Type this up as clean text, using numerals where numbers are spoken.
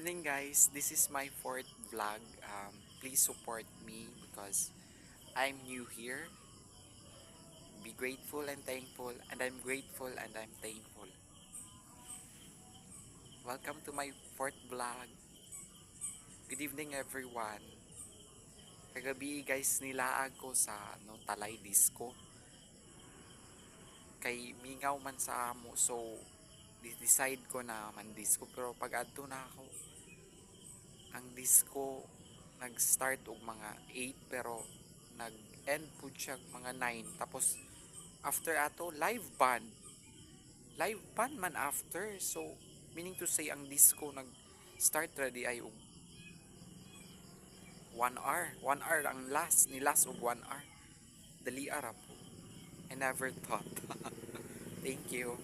evening, guys. This is my fourth vlog. Please support me because I'm new here. Be grateful and thankful, and I'm grateful and I'm thankful. Welcome to my fourth vlog. Good evening, everyone. Kagabi, guys, nilaag ko sa Talay Disco. Kay mingaw man sa amo, so decide ko na man disco. Pero pag adto na ako, ang disco nag-start og mga 8 pero nag-end po siya mga 9. Tapos after ato live band man after, so meaning to say ang disco nag-start ready ay og 1 hour ang last ni last og 1 hour dali ara po. I never thought. Thank you.